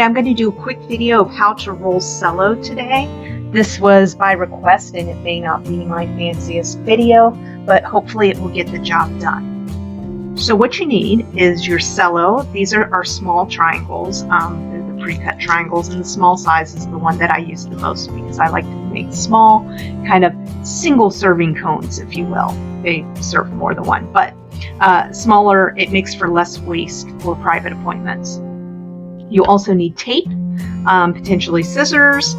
I'm going to do a quick video of how to roll cello today. This was by request and it may not be my fanciest video, but hopefully it will get the job done. So what you need is your cello. These are our small triangles. They're the pre-cut triangles, and the small size is the one that I use the most because I like to make small, kind of single serving cones, if you will. They serve more than one, but smaller, it makes for less waste for private appointments. You also need tape, potentially scissors,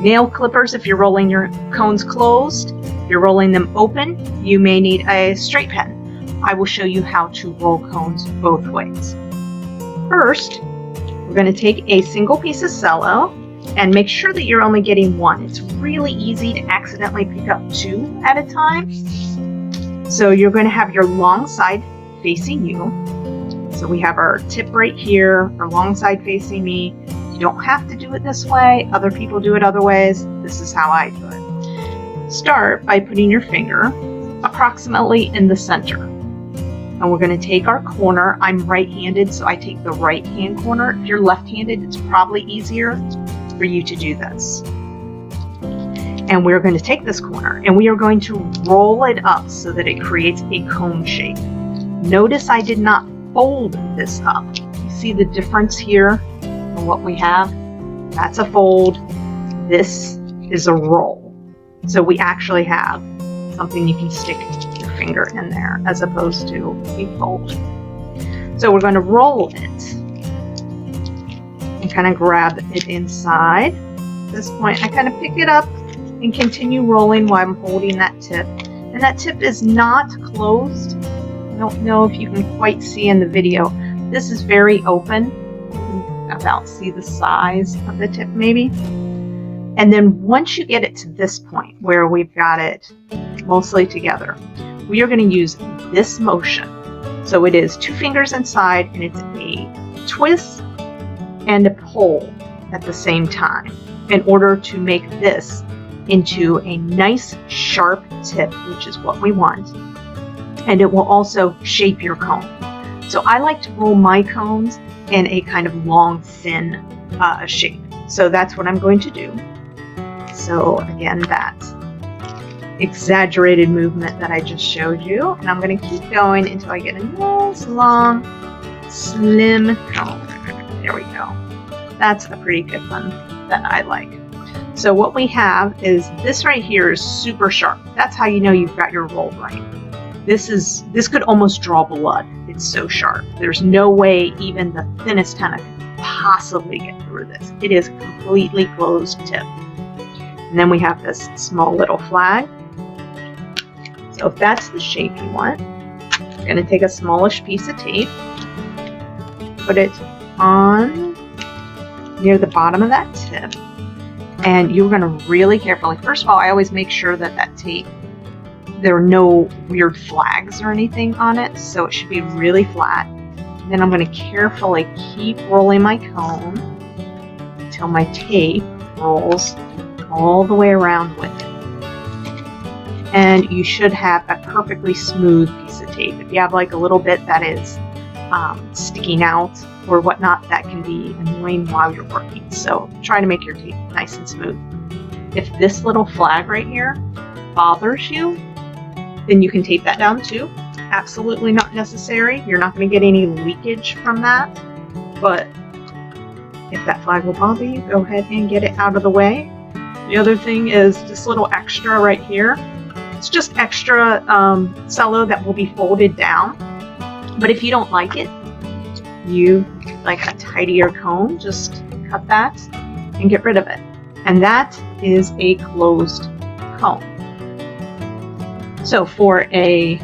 nail clippers if you're rolling your cones closed. If you're rolling them open, you may need a straight pen. I will show you how to roll cones both ways. First, we're going to take a single piece of cello and make sure that you're only getting one. It's really easy to accidentally pick up two at a time. So you're going to have your long side facing you. So we have our tip right here, our long side facing me. You don't have to do it this way. Other people do it other ways. This is how I do it. Start by putting your finger approximately in the center. And we're going to take our corner. I'm right-handed, so I take the right-hand corner. If you're left-handed, it's probably easier for you to do this. And we're going to take this corner and we are going to roll it up so that it creates a cone shape. Notice I did not fold this up. You see the difference here in what we have? That's a fold. This is a roll. So we actually have something you can stick your finger in there as opposed to a fold. So we're going to roll it and kind of grab it inside. At this point, I kind of pick it up and continue rolling while I'm holding that tip. And that tip is not closed. I don't know if you can quite see in the video. This is very open. You can about see the size of the tip maybe. And then once you get it to this point where we've got it mostly together, we are going to use this motion. So it is two fingers inside and it's a twist and a pull at the same time in order to make this into a nice sharp tip, which is what we want. And it will also shape your cone. So I like to roll my cones in a kind of long, thin shape. So that's what I'm going to do. So again, that exaggerated movement that I just showed you. And I'm going to keep going until I get a nice, long, slim cone. There we go. That's a pretty good one that I like. So what we have is this right here is super sharp. That's how you know you've got your roll right. This could almost draw blood. It's so sharp. There's no way even the thinnest henna could possibly get through this. It is a completely closed tip. And then we have this small little flag. So if that's the shape you want, you're going to take a smallish piece of tape, put it on near the bottom of that tip, and you're going to really carefully, first of all, I always make sure that that tape, there are no weird flags or anything on it, so it should be really flat. And then I'm going to carefully keep rolling my cone until my tape rolls all the way around with it. And you should have a perfectly smooth piece of tape. If you have like a little bit that is sticking out or whatnot, that can be annoying while you're working. So try to make your tape nice and smooth. If this little flag right here bothers you, then you can tape that down too. Absolutely not necessary. You're not going to get any leakage from that. But if that flag will bother you, go ahead and get it out of the way. The other thing is this little extra right here. It's just extra cello that will be folded down. But if you don't like it, you like a tidier cone, just cut that and get rid of it. And that is a closed cone. So for a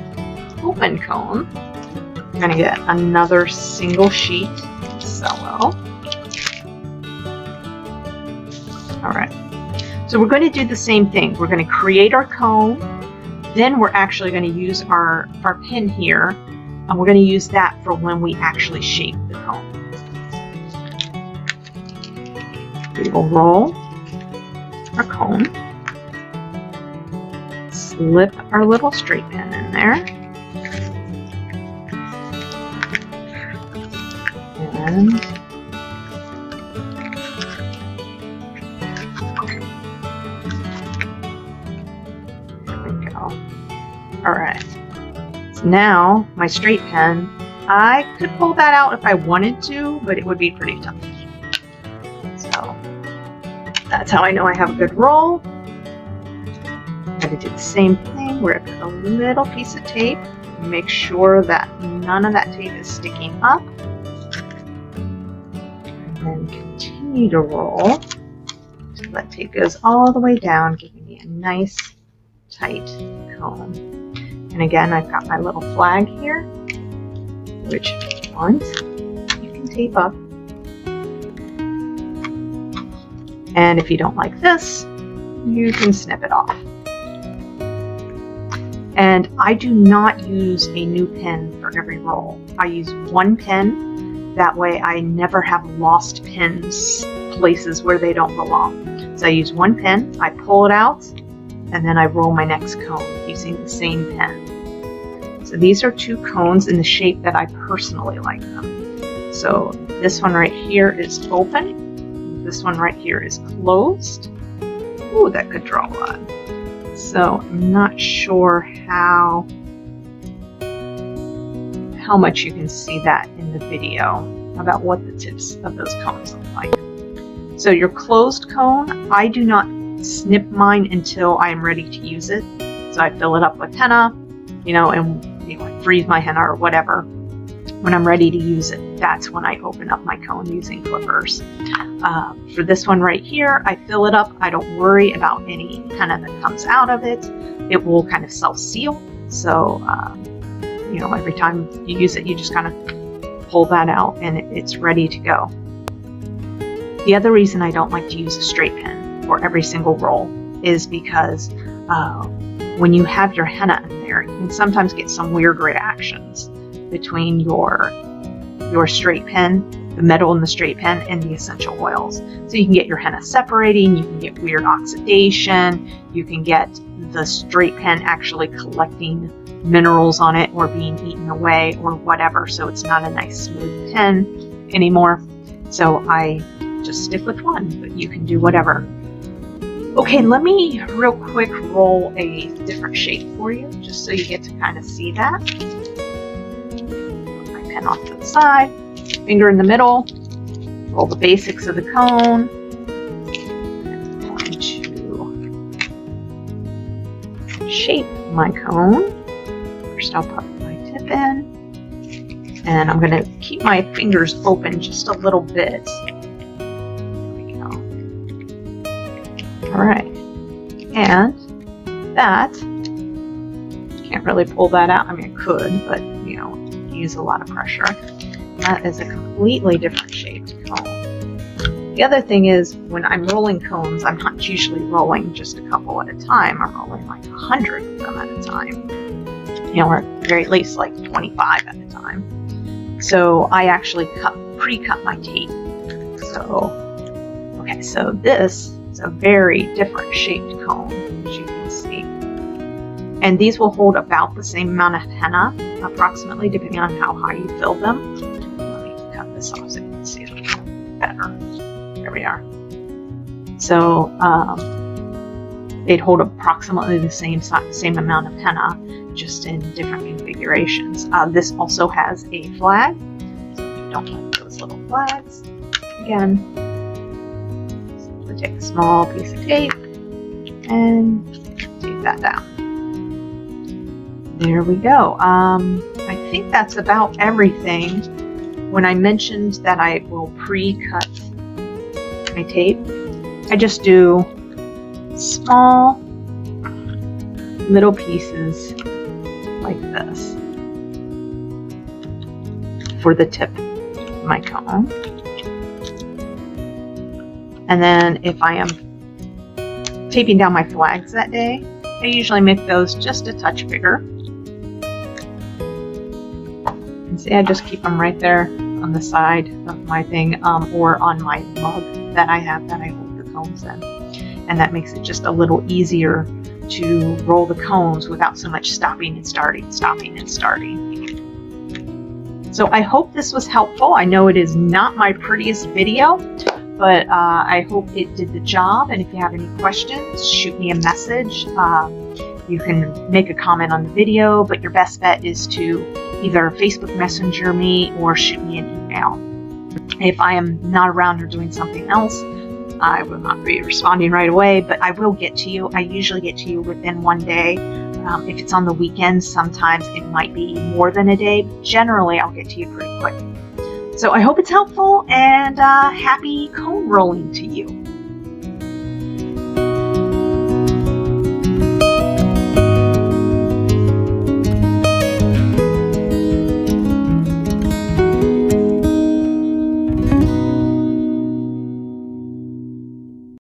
open cone, you're going to get another single sheet of cello. All right. So we're going to do the same thing. We're going to create our cone. Then we're actually going to use our pin here, and we're going to use that for when we actually shape the cone. We will roll our cone, slip our little straight pin in there, and Alright, so now my straight pen, I could pull that out if I wanted to, but it would be pretty tough. So that's how I know I have a good roll. I'm going to do the same thing where I put a little piece of tape and make sure that none of that tape is sticking up. And then continue to roll until that tape goes all the way down, giving me a nice tight cone. And again, I've got my little flag here, which if you want, you can tape up. And if you don't like this, you can snip it off. And I do not use a new pen for every roll. I use one pen. That way I never have lost pens places where they don't belong. So I use one pen, I pull it out, and then I roll my next cone using the same pen. So these are two cones in the shape that I personally like them. So this one right here is open. This one right here is closed. Ooh, that could draw a lot. So I'm not sure how much you can see that in the video about what the tips of those cones look like. So your closed cone, I do not snip mine until I am ready to use it. So I fill it up with henna, and I freeze my henna or whatever. When I'm ready to use it, that's when I open up my cone using clippers. For this one right here, I fill it up. I don't worry about any henna that comes out of it. It will kind of self-seal. So, every time you use it, you just kind of pull that out and it's ready to go. The other reason I don't like to use a straight pen for every single roll is because when you have your henna in there, you can sometimes get some weird reactions between your straight pen, the metal in the straight pen, and the essential oils. So you can get your henna separating, you can get weird oxidation, you can get the straight pen actually collecting minerals on it or being eaten away or whatever, so it's not a nice smooth pen anymore. So I just stick with one, but you can do whatever. Okay, let me real quick roll a different shape for you, just so you get to kind of see that. Put my pen off to the side, finger in the middle, roll the basics of the cone. I'm going to shape my cone. First I'll put my tip in, and I'm going to keep my fingers open just a little bit. There we go. Alright, and that, can't really pull that out. I mean, I could, but use a lot of pressure. That is a completely different shaped cone. The other thing is, when I'm rolling cones, I'm not usually rolling just a couple at a time. I'm rolling like 100 of them at a time. Or at the very least like 25 at a time. So I actually pre-cut my tape. So this is a very different shaped cone, as you can see. And these will hold about the same amount of henna, approximately, depending on how high you fill them. Let me cut this off so you can see it better. There we are. So they'd hold approximately the same amount of henna, just in different configurations. This also has a flag, so if you don't like those little flags, again, simply take a small piece of tape and tape that down. There we go. I think that's about everything. When I mentioned that I will pre-cut my tape, I just do small little pieces like this for the tip of my cone. And then if I am taping down my flags that day, I usually make those just a touch bigger. And see, I just keep them right there on the side of my thing, or on my mug that I have that I hold the cones in. And that makes it just a little easier to roll the cones without so much stopping and starting, stopping and starting. So I hope this was helpful. I know it is not my prettiest video, but I hope it did the job. And if you have any questions, shoot me a message. You can make a comment on the video, but your best bet is to either Facebook Messenger me or shoot me an email. If I am not around or doing something else, I will not be responding right away, but I will get to you. I usually get to you within one day. If it's on the weekends, sometimes it might be more than a day. But generally, I'll get to you pretty quick. So I hope it's helpful, and happy cone rolling to you.